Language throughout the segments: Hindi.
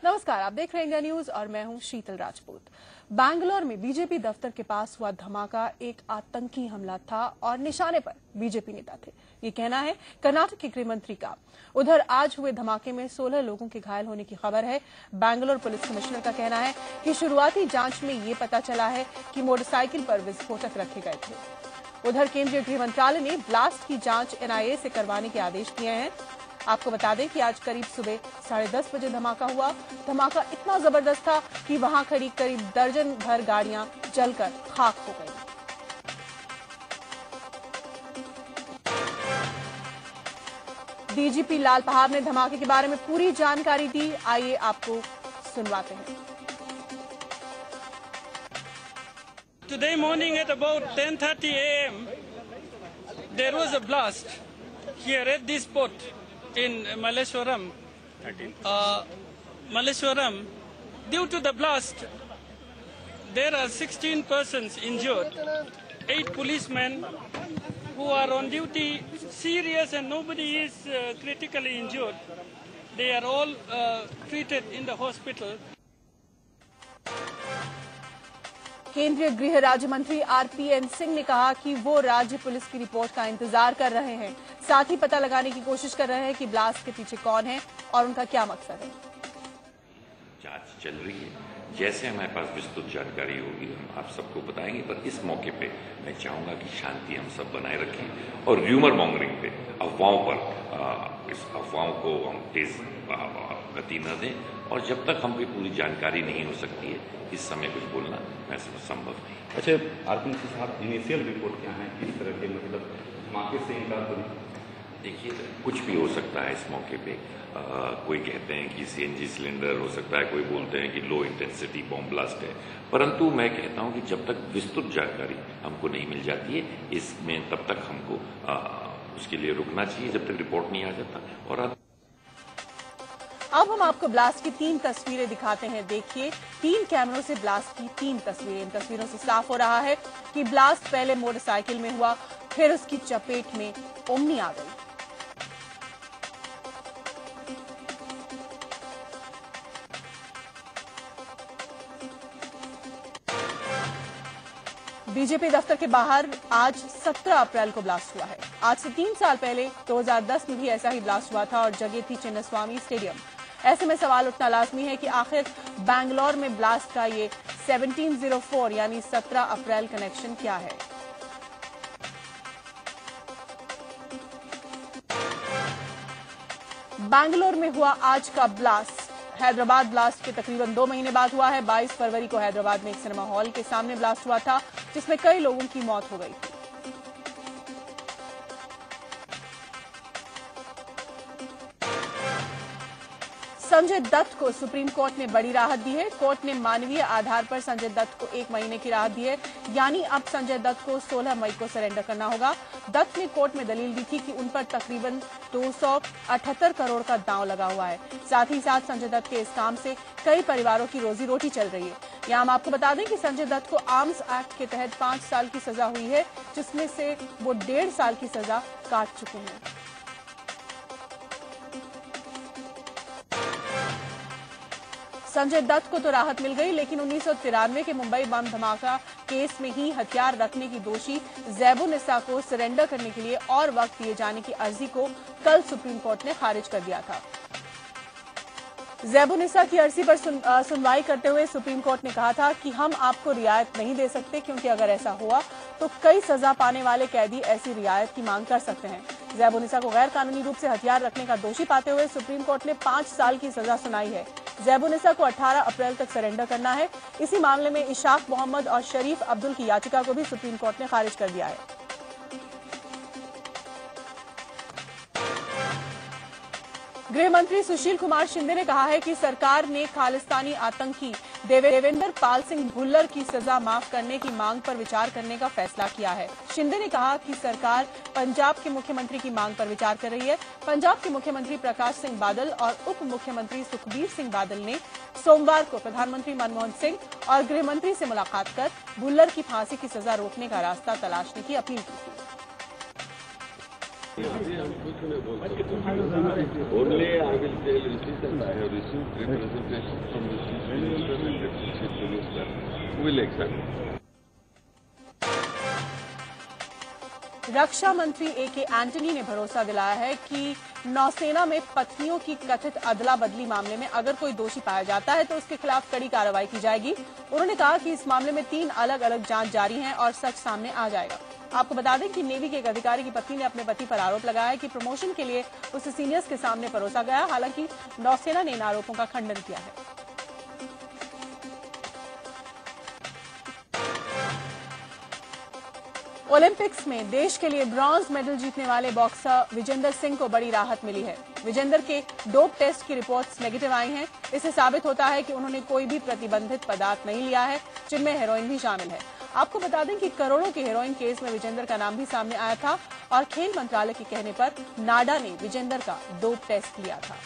नमस्कार, आप देख रहे हैं इंडिया न्यूज और मैं हूं शीतल राजपूत। बैंगलोर में बीजेपी दफ्तर के पास हुआ धमाका एक आतंकी हमला था और निशाने पर बीजेपी नेता थे, ये कहना है कर्नाटक के गृह मंत्री का। उधर आज हुए धमाके में 16 लोगों के घायल होने की खबर है। बैंगलोर पुलिस कमिश्नर का कहना है कि शुरुआती जांच में ये पता चला है कि मोटरसाइकिल पर विस्फोटक रखे गए थे। उधर केंद्रीय गृह मंत्रालय ने ब्लास्ट की जांच एनआईए से करवाने के आदेश दिए हैं। आपको बता दें कि आज करीब सुबह 10:30 बजे धमाका हुआ। धमाका इतना जबरदस्त था कि वहां खड़ी करीब दर्जन भर गाड़ियां जलकर खाक हो गई। डीजीपी लाल पहाड़ ने धमाके के बारे में पूरी जानकारी दी, आइए आपको सुनवाते हैं। Today morning at about 10:30 a.m. there was a blast here at this spot in Malleshwaram. Due to the blast, there are 16 persons injured, 8 policemen who are on duty serious and nobody is critically injured. They are all treated in the hospital. केंद्रीय गृह राज्य मंत्री आरपीएन सिंह ने कहा कि वो राज्य पुलिस की रिपोर्ट का इंतजार कर रहे हैं, साथ ही पता लगाने की कोशिश कर रहे हैं कि ब्लास्ट के पीछे कौन है और उनका क्या मकसद है। जांच चल रही है, जैसे हमारे पास विस्तृत जानकारी होगी हम आप सबको बताएंगे। पर इस मौके पे मैं चाहूंगा कि शांति हम सब बनाए रखें और र्यूमर मॉन्गरिंग पे, अफवाहों पर इस अफवाहों को हम तेज गति न दें और जब तक हम पे पूरी जानकारी नहीं हो सकती है इस समय कुछ बोलना वैसे संभव नहीं। अच्छा, आरपीएन साहब, इनिशियल रिपोर्ट क्या है इस तरह के, मतलब धमाके से इनका देखिए कुछ भी हो सकता है इस मौके पे। कोई कहते हैं कि सीएनजी सिलेंडर हो सकता है, कोई बोलते हैं कि लो इंटेंसिटी बॉम्ब ब्लास्ट है, परंतु मैं कहता हूं कि जब तक विस्तृत जानकारी हमको नहीं मिल जाती है इसमें तब तक हमको उसके लिए रुकना चाहिए जब तक रिपोर्ट नहीं आ जाता। और अब हम आपको ब्लास्ट की 3 तस्वीरें दिखाते हैं। देखिए, 3 कैमरों से ब्लास्ट की 3 तस्वीरें। इन तस्वीरों से साफ हो रहा है कि ब्लास्ट पहले मोटरसाइकिल में हुआ, फिर उसकी चपेट में ओमनी आ गई। बीजेपी दफ्तर के बाहर आज 17 अप्रैल को ब्लास्ट हुआ है। आज से 3 साल पहले 2010 में भी ऐसा ही ब्लास्ट हुआ था और जगह थी चिन्नस्वामी स्टेडियम। ऐसे में सवाल उठना लाजमी है कि आखिर बैंगलोर में ब्लास्ट का ये 1704 यानी 17 अप्रैल कनेक्शन क्या है। बैंगलोर में हुआ आज का ब्लास्ट हैदराबाद ब्लास्ट के तकरीबन 2 महीने बाद हुआ है। 22 फरवरी को हैदराबाद में एक सिनेमा हॉल के सामने ब्लास्ट हुआ था जिसमें कई लोगों की मौत हो गई थी। संजय दत्त को सुप्रीम कोर्ट ने बड़ी राहत दी है। कोर्ट ने मानवीय आधार पर संजय दत्त को 1 महीने की राहत दी है, यानी अब संजय दत्त को 16 मई को सरेंडर करना होगा। दत्त ने कोर्ट में दलील दी थी कि उन पर तकरीबन 278 करोड़ का दांव लगा हुआ है। साथ ही साथ संजय दत्त के इस काम से कई परिवारों की रोजी रोटी चल रही है। यहाँ हम आपको बता दें कि संजय दत्त को आर्म्स एक्ट के तहत 5 साल की सजा हुई है, जिसमें से वो 1.5 साल की सजा काट चुके हैं। संजय दत्त को तो राहत मिल गई, लेकिन 1993 के मुंबई बम धमाका केस में ही हथियार रखने की दोषी जैबुनिसा को सरेंडर करने के लिए और वक्त दिए जाने की अर्जी को कल सुप्रीम कोर्ट ने खारिज कर दिया था। जैबुनिसा की अर्जी पर सुनवाई करते हुए सुप्रीम कोर्ट ने कहा था कि हम आपको रियायत नहीं दे सकते, क्योंकि अगर ऐसा हुआ तो कई सजा पाने वाले कैदी ऐसी रियायत की मांग कर सकते हैं। जैबुनिसा को गैर कानूनी रूप से हथियार रखने का दोषी पाते हुए सुप्रीम कोर्ट ने 5 साल की सजा सुनाई है। जैबुनिसा को 18 अप्रैल तक सरेंडर करना है। इसी मामले में इशाक मोहम्मद और शरीफ अब्दुल की याचिका को भी सुप्रीम कोर्ट ने खारिज कर दिया है। गृह मंत्री सुशील कुमार शिंदे ने कहा है कि सरकार ने खालिस्तानी आतंकी देवेंद्र पाल सिंह भुल्लर की सजा माफ करने की मांग पर विचार करने का फैसला किया है। शिंदे ने कहा कि सरकार पंजाब के मुख्यमंत्री की मांग पर विचार कर रही है। पंजाब के मुख्यमंत्री प्रकाश सिंह बादल और उप मुख्यमंत्री सुखबीर सिंह बादल ने सोमवार को प्रधानमंत्री मनमोहन सिंह और गृह मंत्री से मुलाकात कर भुल्लर की फांसी की सजा रोकने का रास्ता तलाशने की अपील की थी। Only I will tell you that I have received representation from the Chief Minister and Deputy Chief Minister who will examine. रक्षा मंत्री ए.के. एंटनी ने भरोसा दिलाया है कि नौसेना में पत्नियों की कथित अदला बदली मामले में अगर कोई दोषी पाया जाता है तो उसके खिलाफ कड़ी कार्रवाई की जाएगी। उन्होंने कहा कि इस मामले में 3 अलग अलग जांच जारी हैं और सच सामने आ जाएगा। आपको बता दें कि नेवी के एक अधिकारी की पत्नी ने अपने पति पर आरोप लगाया है कि प्रमोशन के लिए उसे सीनियर्स के सामने परोसा गया। हालांकि नौसेना ने इन आरोपों का खंडन किया है। ओलंपिक्स में देश के लिए ब्रॉन्ज मेडल जीतने वाले बॉक्सर विजेंदर सिंह को बड़ी राहत मिली है। विजेंदर के डोप टेस्ट की रिपोर्ट्स नेगेटिव आई हैं। इससे साबित होता है कि उन्होंने कोई भी प्रतिबंधित पदार्थ नहीं लिया है, जिनमें हेरोइन भी शामिल है। आपको बता दें कि करोड़ों के हेरोइन केस में विजेंदर का नाम भी सामने आया था और खेल मंत्रालय के कहने पर नाडा ने विजेंदर का डोप टेस्ट लिया था।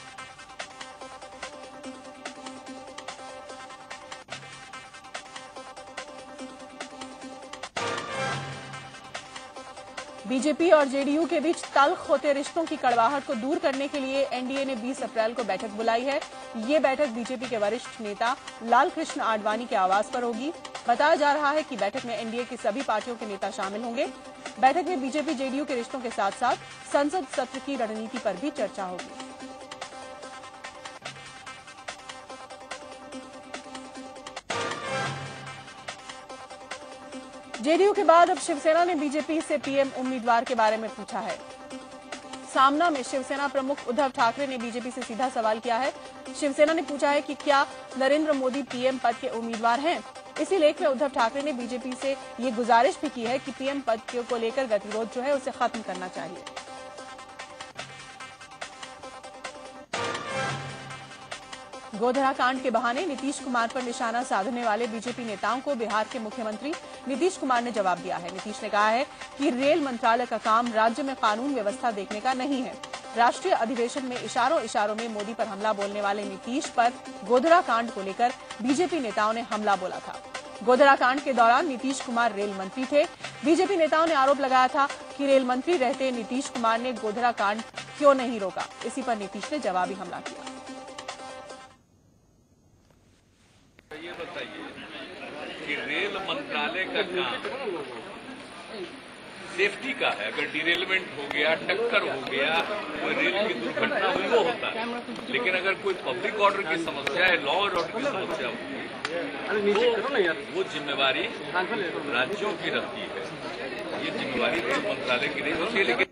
बीजेपी और जेडीयू के बीच तल्ख होते रिश्तों की कड़वाहट को दूर करने के लिए एनडीए ने 20 अप्रैल को बैठक बुलाई है। ये बैठक बीजेपी के वरिष्ठ नेता लाल कृष्ण आडवाणी के आवास पर होगी। बताया जा रहा है कि बैठक में एनडीए की सभी पार्टियों के नेता शामिल होंगे। बैठक में बीजेपी जेडीयू के रिश्तों के साथ साथ संसद सत्र की रणनीति पर भी चर्चा होगी। जेडीयू के बाद अब शिवसेना ने बीजेपी से पीएम उम्मीदवार के बारे में पूछा है। सामना में शिवसेना प्रमुख उद्धव ठाकरे ने बीजेपी से सीधा सवाल किया है। शिवसेना ने पूछा है कि क्या नरेंद्र मोदी पीएम पद के उम्मीदवार हैं। इसी लेख में उद्धव ठाकरे ने बीजेपी से ये गुजारिश भी की है कि पीएम पद को लेकर गतिरोध जो है उसे खत्म करना चाहिए। गोधरा कांड के बहाने नीतीश कुमार पर निशाना साधने वाले बीजेपी नेताओं को बिहार के मुख्यमंत्री नीतीश कुमार ने जवाब दिया है। नीतीश ने कहा है कि रेल मंत्रालय का काम राज्य में कानून व्यवस्था देखने का नहीं है। राष्ट्रीय अधिवेशन में इशारों में मोदी पर हमला बोलने वाले नीतीश पर गोधरा कांड को लेकर बीजेपी नेताओं ने हमला बोला था। गोधरा कांड के दौरान नीतीश कुमार रेल मंत्री थे। बीजेपी नेताओं ने आरोप लगाया था कि रेल मंत्री रहते नीतीश कुमार ने गोधरा कांड क्यों नहीं रोका। इसी पर नीतीश ने जवाबी हमला किया। ये बताइए कि रेल मंत्रालय का काम सेफ्टी का है। अगर डिरेलमेंट हो गया, टक्कर हो गया, कोई रेल की दुर्घटना हुई वो होता है। लेकिन अगर कोई पब्लिक ऑर्डर की समस्या है, लॉ एंड ऑर्डर की समस्या होती है तो वो जिम्मेवारी राज्यों की रहती है। ये जिम्मेवारी रेल मंत्रालय की नहीं होती है। लेकिन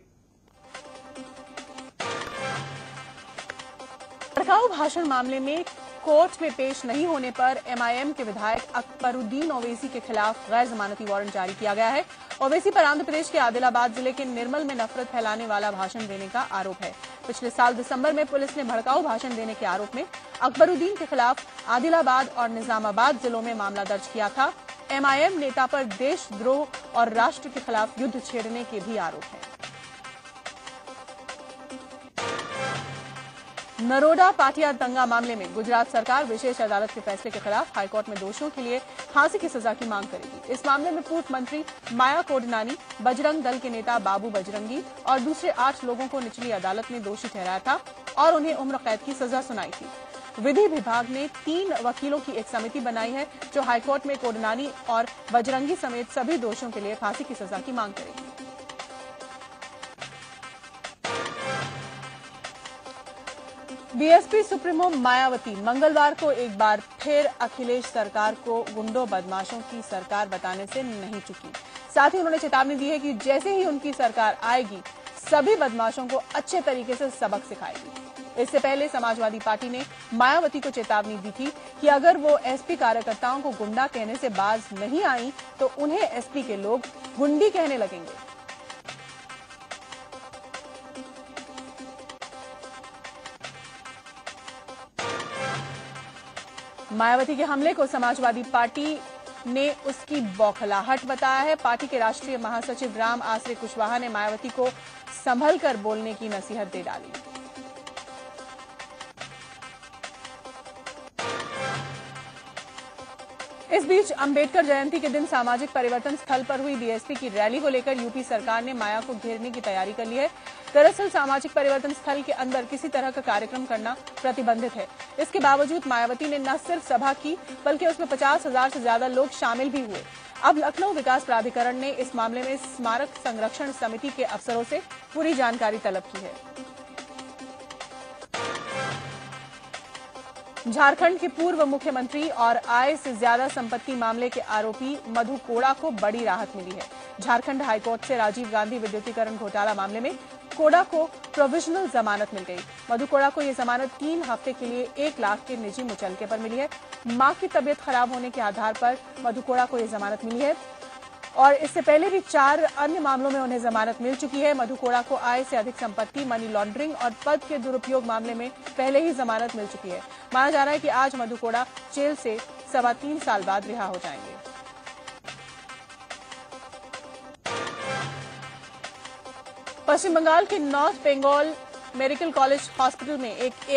भड़काऊ भाषण मामले में कोर्ट में पेश नहीं होने पर एमआईएम के विधायक अकबरुद्दीन ओवैसी के खिलाफ गैर जमानती वारंट जारी किया गया है। ओवैसी पर आंध्र प्रदेश के आदिलाबाद जिले के निर्मल में नफरत फैलाने वाला भाषण देने का आरोप है। पिछले साल दिसंबर में पुलिस ने भड़काऊ भाषण देने के आरोप में अकबरुद्दीन के खिलाफ आदिलाबाद और निजामाबाद जिलों में मामला दर्ज किया था। एमआईएम नेता पर देशद्रोह और राष्ट्र के खिलाफ युद्ध छेड़ने के भी आरोप है। नरोडा पाटिया दंगा मामले में गुजरात सरकार विशेष अदालत के फैसले के खिलाफ हाईकोर्ट में दोषियों के लिए फांसी की सजा की मांग करेगी। इस मामले में पूर्व मंत्री माया कोडनानी, बजरंग दल के नेता बाबू बजरंगी और दूसरे 8 लोगों को निचली अदालत ने दोषी ठहराया था और उन्हें उम्र कैद की सजा सुनाई थी। विधि विभाग ने 3 वकीलों की एक समिति बनाई है जो हाईकोर्ट में कोडनानी और बजरंगी समेत सभी दोषियों के लिए फांसी की सजा की मांग करेगी। बीएसपी सुप्रीमो मायावती मंगलवार को एक बार फिर अखिलेश सरकार को गुंडों बदमाशों की सरकार बताने से नहीं चुकी। साथ ही उन्होंने चेतावनी दी है कि जैसे ही उनकी सरकार आएगी सभी बदमाशों को अच्छे तरीके से सबक सिखाएगी। इससे पहले समाजवादी पार्टी ने मायावती को चेतावनी दी थी कि अगर वो एसपी कार्यकर्ताओं को गुंडा कहने से बाज नहीं आई तो उन्हें एसपी के लोग गुंडी कहने लगेंगे। मायावती के हमले को समाजवादी पार्टी ने उसकी बौखलाहट बताया है। पार्टी के राष्ट्रीय महासचिव राम आसरे कुशवाहा ने मायावती को संभल कर बोलने की नसीहत दे डाली। इस बीच अंबेडकर जयंती के दिन सामाजिक परिवर्तन स्थल पर हुई बीएसपी की रैली को लेकर यूपी सरकार ने माया को घेरने की तैयारी कर ली है। दरअसल सामाजिक परिवर्तन स्थल के अंदर किसी तरह का कार्यक्रम करना प्रतिबंधित है। इसके बावजूद मायावती ने न सिर्फ सभा की बल्कि उसमें 50,000 से ज्यादा लोग शामिल भी हुए। अब लखनऊ विकास प्राधिकरण ने इस मामले में स्मारक संरक्षण समिति के अफसरों से पूरी जानकारी तलब की है। झारखंड के पूर्व मुख्यमंत्री और आय से ज्यादा संपत्ति मामले के आरोपी मधु कोड़ा को बड़ी राहत मिली है। झारखंड हाईकोर्ट से राजीव गांधी विद्युतीकरण घोटाला मामले में कोड़ा को प्रोविजनल जमानत मिल गई। मधु कोड़ा को यह जमानत 3 हफ्ते के लिए 1 लाख के निजी मुचलके पर मिली है। मां की तबियत खराब होने के आधार पर मधु कोड़ा को यह जमानत मिली है और इससे पहले भी 4 अन्य मामलों में उन्हें जमानत मिल चुकी है। मधु कोड़ा को आय से अधिक संपत्ति, मनी लॉन्ड्रिंग और पद के दुरुपयोग मामले में पहले ही जमानत मिल चुकी है। माना जा रहा है कि आज मधु कोड़ा जेल से 3.25 साल बाद रिहा हो जाएंगे। पश्चिम बंगाल के North Bengal Medical College Hospital में एक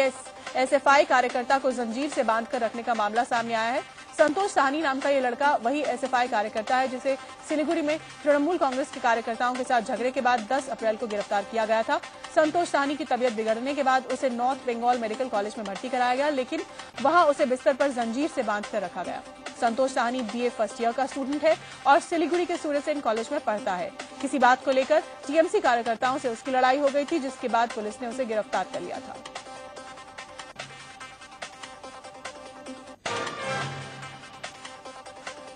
एसएफआई कार्यकर्ता को जंजीर से बांधकर रखने का मामला सामने आया है। संतोष साहनी नाम का ये लड़का वही एसएफआई कार्यकर्ता है जिसे सिलीगुड़ी में तृणमूल कांग्रेस के कार्यकर्ताओं के साथ झगड़े के बाद 10 अप्रैल को गिरफ्तार किया गया था। संतोष साहनी की तबियत बिगड़ने के बाद उसे नॉर्थ बंगाल मेडिकल कॉलेज में भर्ती कराया गया, लेकिन वहां उसे बिस्तर पर जंजीर से बांधकर रखा गया। संतोष साहनी बीए फर्स्ट ईयर का स्टूडेंट है और सिलीगुड़ी के सूर्यसेन कॉलेज में पढ़ता है। किसी बात को लेकर टीएमसी कार्यकर्ताओं से उसकी लड़ाई हो गई थी, जिसके बाद पुलिस ने उसे गिरफ्तार कर लिया था।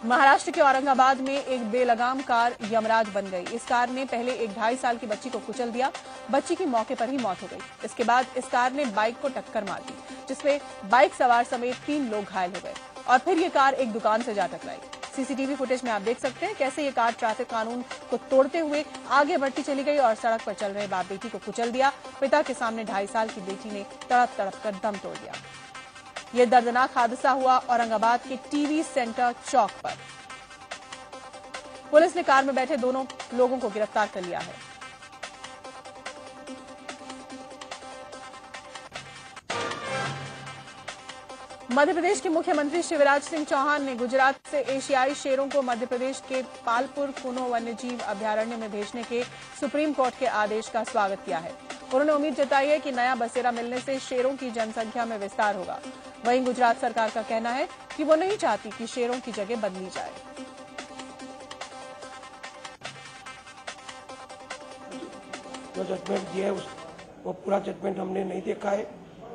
महाराष्ट्र के औरंगाबाद में एक बेलगाम कार यमराज बन गई। इस कार ने पहले एक 2.5 साल की बच्ची को कुचल दिया। बच्ची की मौके पर ही मौत हो गई। इसके बाद इस कार ने बाइक को टक्कर मार दी, जिसमें बाइक सवार समेत 3 लोग घायल हो गए और फिर ये कार एक दुकान से जा टकराई। सीसीटीवी फुटेज में आप देख सकते हैं कैसे ये कार ट्रैफिक कानून को तोड़ते हुए आगे बढ़ती चली गई और सड़क पर चल रहे बाप बेटी को कुचल दिया। पिता के सामने 2.5 साल की बेटी ने तड़प तड़प कर दम तोड़ दिया। यह दर्दनाक हादसा हुआ औरंगाबाद के टीवी सेंटर चौक पर। पुलिस ने कार में बैठे दोनों लोगों को गिरफ्तार कर लिया है। मध्य प्रदेश के मुख्यमंत्री शिवराज सिंह चौहान ने गुजरात से एशियाई शेरों को मध्य प्रदेश के पालपुर कुनो वन्यजीव अभयारण्य में भेजने के सुप्रीम कोर्ट के आदेश का स्वागत किया है। उन्होंने उम्मीद जताई है कि नया बसेरा मिलने से शेरों की जनसंख्या में विस्तार होगा। वहीं गुजरात सरकार का कहना है कि वो नहीं चाहती कि शेरों की जगह बदली जाए। जो जजमेंट दिया है वो पूरा जजमेंट हमने नहीं देखा है,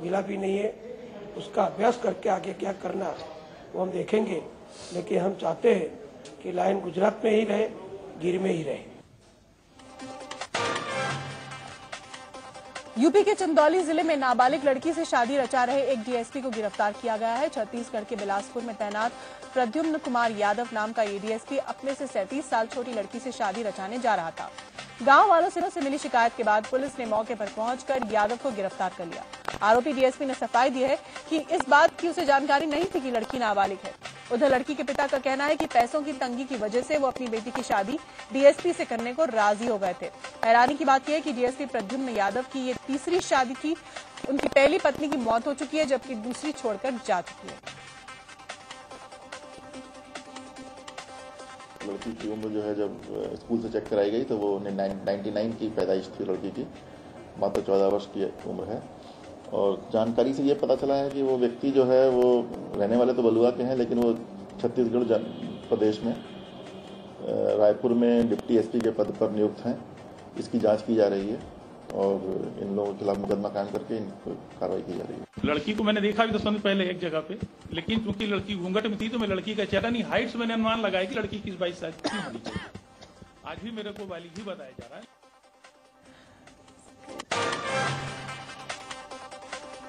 मिला भी नहीं है। उसका अभ्यास करके आगे क्या करना वो हम देखेंगे, लेकिन हम चाहते हैं कि लायन गुजरात में ही रहे, गिर में ही रहे। यूपी के चंदौली जिले में नाबालिग लड़की से शादी रचा रहे एक डीएसपी को गिरफ्तार किया गया है। छत्तीसगढ़ के बिलासपुर में तैनात प्रद्युम्न कुमार यादव नाम का ये डीएसपी अपने से 37 साल छोटी लड़की से शादी रचाने जा रहा था। गांव वालों से मिली शिकायत के बाद पुलिस ने मौके पर पहुंचकर यादव को गिरफ्तार कर लिया। आरोपी डीएसपी ने सफाई दी है कि इस बात की उसे जानकारी नहीं थी कि लड़की नाबालिग है। उधर लड़की के पिता का कहना है कि पैसों की तंगी की वजह से वो अपनी बेटी की शादी डीएसपी से करने को राजी हो गए थे। हैरानी की बात यह है कि डीएसपी प्रद्युम्न यादव की ये तीसरी शादी थी। उनकी पहली पत्नी की मौत हो चुकी है, जबकि दूसरी छोड़कर जा चुकी है। लड़की की उम्र जो है जब स्कूल से चेक कराई गई तो वो 99 की पैदाइश थी लड़की की, मात्र 14 वर्ष की उम्र है। और जानकारी से ये पता चला है कि वो व्यक्ति जो है वो रहने वाले तो बलुआ के हैं, लेकिन वो छत्तीसगढ़ प्रदेश में रायपुर में डिप्टी एसपी के पद पर नियुक्त हैं। इसकी जांच की जा रही है और इन लोगों के खिलाफ मुकदमा कायम करके इन पर कार्रवाई की जा रही है। लड़की को मैंने देखा भी 10 मिनट पहले एक जगह पे, लेकिन क्योंकि लड़की घूंघट में थी तो मैं लड़की का चेहरा नहीं, हाइट से मैंने अनुमान लगाया कि लड़की 21-22 साल की होनी चाहिए। आज भी मेरे को बालिग ही बताया जा रहा है।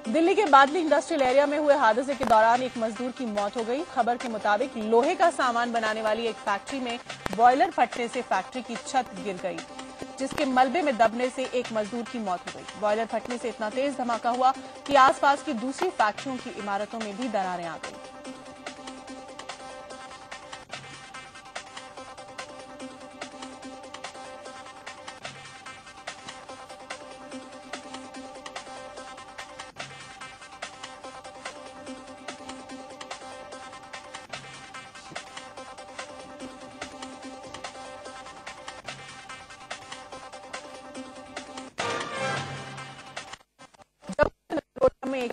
दिल्ली के बादली इंडस्ट्रियल एरिया में हुए हादसे के दौरान एक मजदूर की मौत हो गई। खबर के मुताबिक लोहे का सामान बनाने वाली एक फैक्ट्री में बॉयलर फटने से फैक्ट्री की छत गिर गई, जिसके मलबे में दबने से एक मजदूर की मौत हो गई। बॉयलर फटने से इतना तेज धमाका हुआ कि आसपास की दूसरी फैक्ट्रियों की इमारतों में भी दरारें आ गई।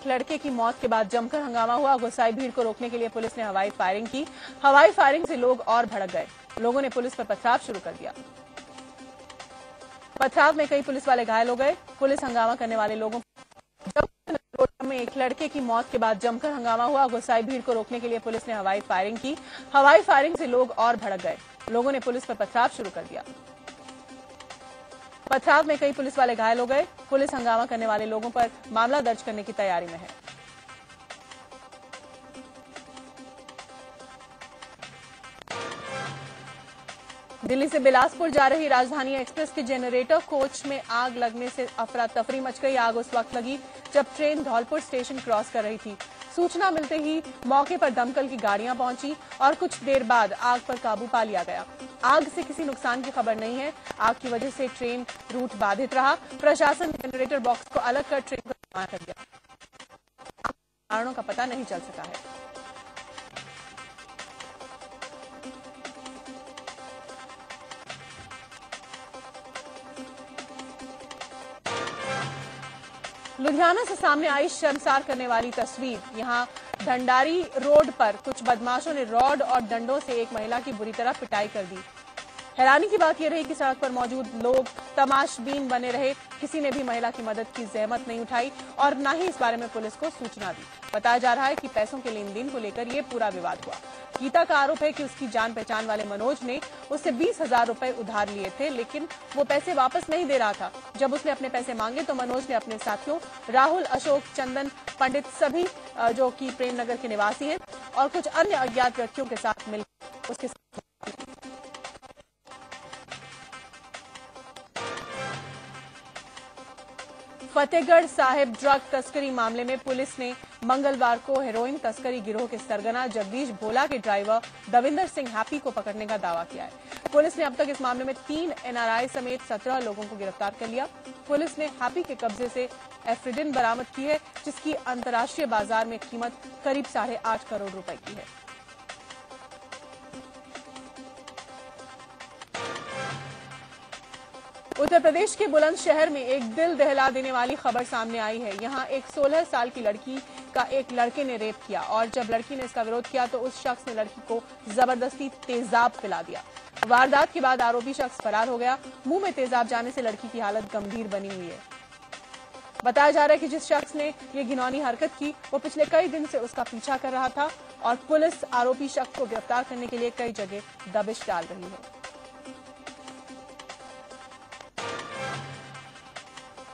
एक लड़के की मौत के बाद जमकर हंगामा हुआ। गुस्साई भीड़ को रोकने के लिए पुलिस ने हवाई फायरिंग की। हवाई फायरिंग से लोग और भड़क गए। लोगों ने पुलिस पर पथराव शुरू कर दिया। पथराव में कई पुलिस वाले घायल हो गए। पुलिस हंगामा करने वाले लोगों में एक लड़के की मौत के बाद जमकर हंगामा हुआ। गुस्साई भीड़ को रोकने के लिए पुलिस ने हवाई फायरिंग की। हवाई फायरिंग से लोग और भड़क गए। लोगों ने पुलिस पर पथराव शुरू कर दिया। पथराव में कई पुलिस वाले घायल हो गए। पुलिस हंगामा करने वाले लोगों पर मामला दर्ज करने की तैयारी में है। दिल्ली से बिलासपुर जा रही राजधानी एक्सप्रेस के जनरेटर कोच में आग लगने से अफरा तफरी मच गई। आग उस वक्त लगी जब ट्रेन धौलपुर स्टेशन क्रॉस कर रही थी। सूचना मिलते ही मौके पर दमकल की गाड़ियां पहुंची और कुछ देर बाद आग पर काबू पा लिया गया। आग से किसी नुकसान की खबर नहीं है। आग की वजह से ट्रेन रूट बाधित रहा। प्रशासन जनरेटर बॉक्स को अलग कर ट्रेन को रवाना कर दिया। कारणों का पता नहीं चल सका है। लुधियाना से सामने आई शर्मसार करने वाली तस्वीर। यहां ढंडारी रोड पर कुछ बदमाशों ने रॉड और डंडों से एक महिला की बुरी तरह पिटाई कर दी। हैरानी की बात यह रही कि सड़क पर मौजूद लोग तमाशबीन बने रहे। किसी ने भी महिला की मदद की जहमत नहीं उठाई और न ही इस बारे में पुलिस को सूचना दी। बताया जा रहा है कि पैसों के लेन देन को लेकर ये पूरा विवाद हुआ। गीता का आरोप है कि उसकी जान पहचान वाले मनोज ने उससे 20,000 रुपए उधार लिए थे, लेकिन वो पैसे वापस नहीं दे रहा था। जब उसने अपने पैसे मांगे तो मनोज ने अपने साथियों राहुल, अशोक, चंदन, पंडित सभी जो कि प्रेमनगर के निवासी हैं और कुछ अन्य अज्ञात व्यक्तियों के साथ मिलकर उसके फतेहगढ़ साहिब ड्रग तस्करी मामले में पुलिस ने मंगलवार को हेरोइन तस्करी गिरोह के सरगना जगदीश भोला के ड्राइवर दविंदर सिंह हैप्पी को पकड़ने का दावा किया है। पुलिस ने अब तक इस मामले में 3 एनआरआई समेत 17 लोगों को गिरफ्तार कर लिया। पुलिस ने हैप्पी के कब्जे से एफ्रिडिन बरामद की है, जिसकी अंतर्राष्ट्रीय बाजार में कीमत करीब 8.5 करोड़ रुपए की है। उत्तर प्रदेश के बुलंदशहर में एक दिल दहला देने वाली खबर सामने आई है। यहां एक 16 साल की लड़की का एक लड़के ने रेप किया और जब लड़की ने इसका विरोध किया तो उस शख्स ने लड़की को जबरदस्ती तेजाब पिला दिया। वारदात के बाद आरोपी शख्स फरार हो गया। मुंह में तेजाब जाने से लड़की की हालत गंभीर बनी हुई है। बताया जा रहा है कि जिस शख्स ने ये घिनौनी हरकत की वो पिछले कई दिन से उसका पीछा कर रहा था और पुलिस आरोपी शख्स को गिरफ्तार करने के लिए कई जगह दबिश डाल रही है।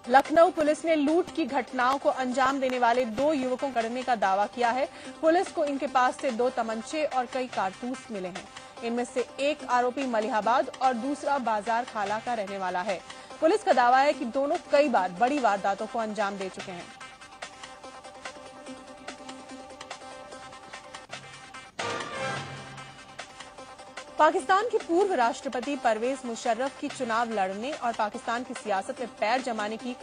लखनऊ पुलिस ने लूट की घटनाओं को अंजाम देने वाले 2 युवकों को पकड़ने का दावा किया है। पुलिस को इनके पास से 2 तमंचे और कई कारतूस मिले हैं। इनमें से एक आरोपी मलिहाबाद और दूसरा बाजार खाला का रहने वाला है। पुलिस का दावा है कि दोनों कई बार बड़ी वारदातों को अंजाम दे चुके हैं। पाकिस्तान के पूर्व राष्ट्रपति परवेज मुशर्रफ की चुनाव लड़ने और पाकिस्तान की सियासत में पैर जमाने की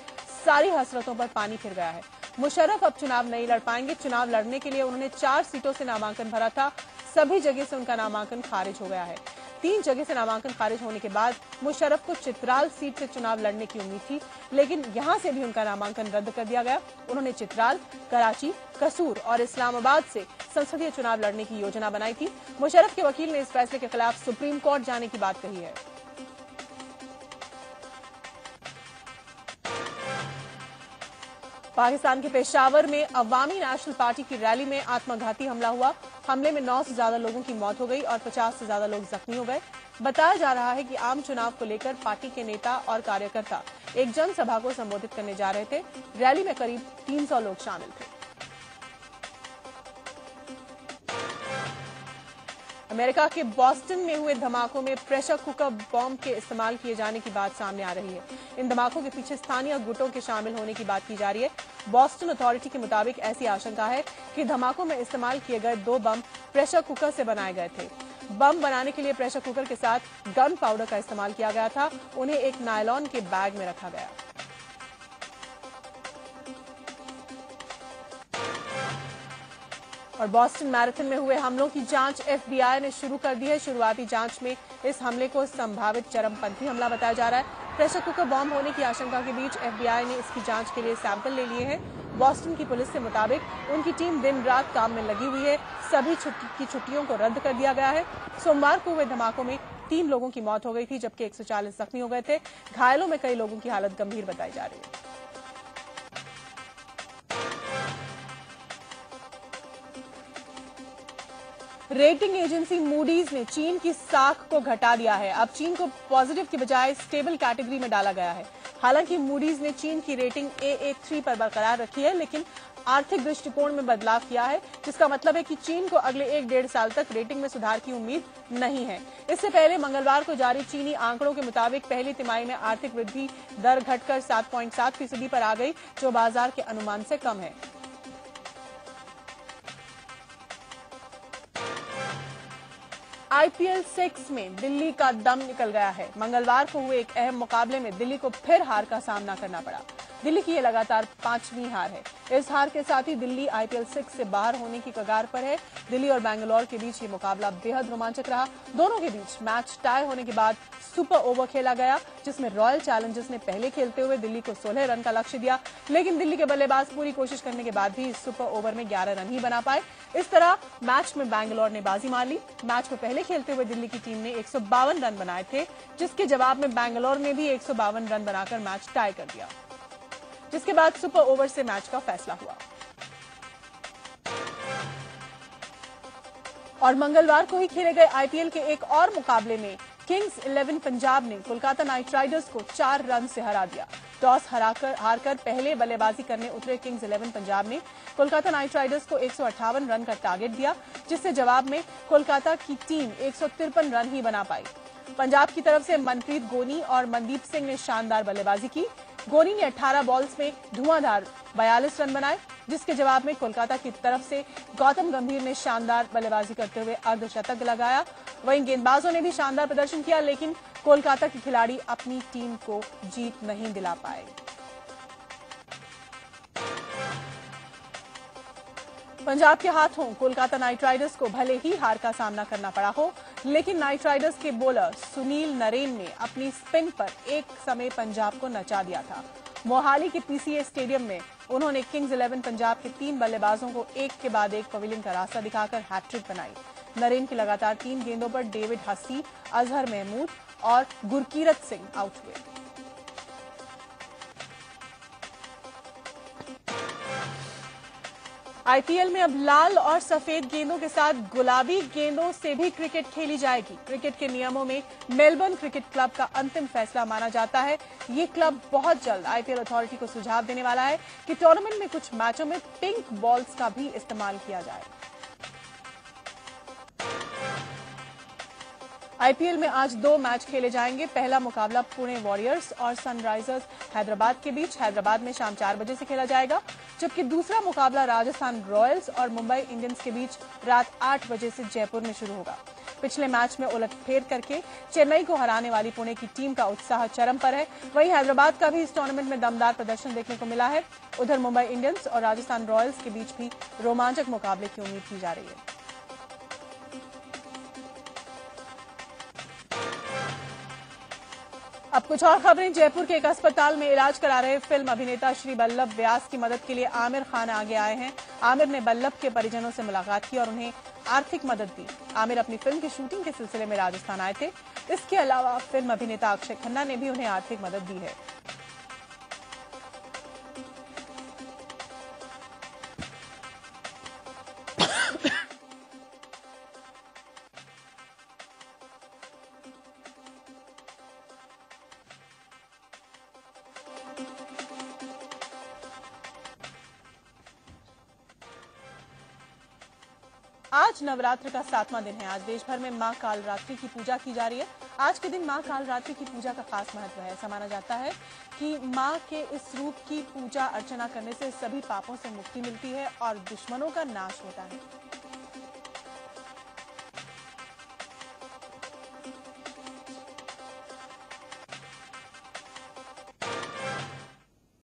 सारी हसरतों पर पानी फिर गया है। मुशर्रफ अब चुनाव नहीं लड़ पाएंगे। चुनाव लड़ने के लिए उन्होंने 4 सीटों से नामांकन भरा था। सभी जगह से उनका नामांकन खारिज हो गया है। 3 जगह से नामांकन खारिज होने के बाद मुशर्रफ को चित्राल सीट से चुनाव लड़ने की उम्मीद थी, लेकिन यहां से भी उनका नामांकन रद्द कर दिया गया। उन्होंने चित्राल, कराची, कसूर और इस्लामाबाद से संसदीय चुनाव लड़ने की योजना बनाई थी। मुशर्रफ के वकील ने इस फैसले के खिलाफ सुप्रीम कोर्ट जाने की बात कही है। पाकिस्तान के पेशावर में अवामी नेशनल पार्टी की रैली में आत्मघाती हमला हुआ। हमले में 9 से ज्यादा लोगों की मौत हो गई और 50 से ज्यादा लोग जख्मी हो गए। बताया जा रहा है कि आम चुनाव को लेकर पार्टी के नेता और कार्यकर्ता एक जनसभा को संबोधित करने जा रहे थे। रैली में करीब 300 लोग शामिल थे। अमेरिका के बॉस्टन में हुए धमाकों में प्रेशर कुकर बॉम्ब के इस्तेमाल किए जाने की बात सामने आ रही है। इन धमाकों के पीछे स्थानीय गुटों के शामिल होने की बात की जा रही है। बॉस्टन अथॉरिटी के मुताबिक ऐसी आशंका है कि धमाकों में इस्तेमाल किए गए 2 बम प्रेशर कुकर से बनाए गए थे। बम बनाने के लिए प्रेशर कुकर के साथ गन पाउडर का इस्तेमाल किया गया था। उन्हें एक नायलॉन के बैग में रखा गया। और बॉस्टन मैराथन में हुए हमलों की जांच FBI ने शुरू कर दी है। शुरुआती जांच में इस हमले को संभावित चरमपंथी हमला बताया जा रहा है। प्रेशर कुकर बॉम्ब होने की आशंका के बीच FBI ने इसकी जांच के लिए सैंपल ले लिए हैं। बॉस्टन की पुलिस के मुताबिक उनकी टीम दिन रात काम में लगी हुई है। सभी छुट्टियों को रद्द कर दिया गया है। सोमवार को हुए धमाकों में 3 लोगों की मौत हो गई थी, जबकि 140 जख्मी हो गए थे। घायलों में कई लोगों की हालत गंभीर बताई जा रही है। रेटिंग एजेंसी मूडीज ने चीन की साख को घटा दिया है। अब चीन को पॉजिटिव की बजाय स्टेबल कैटेगरी में डाला गया है। हालांकि मूडीज ने चीन की रेटिंग AA3 पर बरकरार रखी है, लेकिन आर्थिक दृष्टिकोण में बदलाव किया है, जिसका मतलब है कि चीन को अगले 1-1.5 साल तक रेटिंग में सुधार की उम्मीद नहीं है। इससे पहले मंगलवार को जारी चीनी आंकड़ों के मुताबिक पहली तिमाही में आर्थिक वृद्धि दर घटकर 7.7% पर आ गई, जो बाजार के अनुमान से कम है। IPL 6 में दिल्ली का दम निकल गया है। मंगलवार को हुए एक अहम मुकाबले में दिल्ली को फिर हार का सामना करना पड़ा। दिल्ली की ये लगातार 5वीं हार है। इस हार के साथ ही दिल्ली IPL 6 से बाहर होने की कगार पर है। दिल्ली और बैंगलोर के बीच ये मुकाबला बेहद रोमांचक रहा। दोनों के बीच मैच टाई होने के बाद सुपर ओवर खेला गया, जिसमें रॉयल चैलेंजर्स ने पहले खेलते हुए दिल्ली को 16 रन का लक्ष्य दिया, लेकिन दिल्ली के बल्लेबाज पूरी कोशिश करने के बाद भी इस सुपर ओवर में 11 रन ही बना पाए। इस तरह मैच में बैंगलोर ने बाजी मार ली। मैच में पहले खेलते हुए दिल्ली की टीम ने 152 रन बनाए थे, जिसके जवाब में बैंगलोर ने भी 152 रन बनाकर मैच टाई कर दिया, जिसके बाद सुपर ओवर से मैच का फैसला हुआ। और मंगलवार को ही खेले गए IPL के एक और मुकाबले में किंग्स 11 पंजाब ने कोलकाता नाइट राइडर्स को 4 रन से हरा दिया। टॉस हारकर पहले बल्लेबाजी करने उतरे किंग्स 11 पंजाब ने कोलकाता नाइट राइडर्स को 158 रन का टारगेट दिया, जिससे जवाब में कोलकाता की टीम 153 रन ही बना पाई। पंजाब की तरफ से मनप्रीत गोनी और मनदीप सिंह ने शानदार बल्लेबाजी की। गोनी ने 18 बॉल्स में धुआंधार 42 रन बनाए, जिसके जवाब में कोलकाता की तरफ से गौतम गंभीर ने शानदार बल्लेबाजी करते हुए अर्धशतक लगाया। वहीं गेंदबाजों ने भी शानदार प्रदर्शन किया, लेकिन कोलकाता के खिलाड़ी अपनी टीम को जीत नहीं दिला पाए। पंजाब के हाथों कोलकाता नाइट राइडर्स को भले ही हार का सामना करना पड़ा हो, लेकिन नाइट राइडर्स के बॉलर सुनील नरेन ने अपनी स्पिन पर एक समय पंजाब को नचा दिया था। मोहाली के PCA स्टेडियम में उन्होंने किंग्स 11 पंजाब के 3 बल्लेबाजों को एक के बाद एक पवेलियन का रास्ता दिखाकर हैट्रिक बनाई। नरेन की लगातार 3 गेंदों पर डेविड हसी, अजहर महमूद और गुरकीरत सिंह आउट हुए। IPL में अब लाल और सफेद गेंदों के साथ गुलाबी गेंदों से भी क्रिकेट खेली जाएगी। क्रिकेट के नियमों में मेलबर्न क्रिकेट क्लब का अंतिम फैसला माना जाता है। ये क्लब बहुत जल्द IPL अथॉरिटी को सुझाव देने वाला है कि टूर्नामेंट में कुछ मैचों में पिंक बॉल्स का भी इस्तेमाल किया जाए। IPL में आज 2 मैच खेले जाएंगे। पहला मुकाबला पुणे वॉरियर्स और सनराइजर्स हैदराबाद के बीच हैदराबाद में शाम 4 बजे से खेला जाएगा, जबकि दूसरा मुकाबला राजस्थान रॉयल्स और मुंबई इंडियंस के बीच रात 8 बजे से जयपुर में शुरू होगा। पिछले मैच में उलटफेर करके चेन्नई को हराने वाली पुणे की टीम का उत्साह चरम पर है। वहीं हैदराबाद का भी इस टूर्नामेंट में दमदार प्रदर्शन देखने को मिला है। उधर मुंबई इंडियंस और राजस्थान रॉयल्स के बीच भी रोमांचक मुकाबले की उम्मीद की जा रही है। अब कुछ और खबरें। जयपुर के एक अस्पताल में इलाज करा रहे फिल्म अभिनेता श्री बल्लभ व्यास की मदद के लिए आमिर खान आगे आए हैं। आमिर ने बल्लभ के परिजनों से मुलाकात की और उन्हें आर्थिक मदद दी। आमिर अपनी फिल्म की शूटिंग के सिलसिले में राजस्थान आए थे। इसके अलावा फिल्म अभिनेता अक्षय खन्ना ने भी उन्हें आर्थिक मदद दी है। आज नवरात्र का 7वां दिन है। आज देश भर में मां कालरात्रि की पूजा की जा रही है। आज के दिन मां कालरात्रि की पूजा का खास महत्व है। ऐसा माना जाता है कि मां के इस रूप की पूजा अर्चना करने से सभी पापों से मुक्ति मिलती है और दुश्मनों का नाश होता है।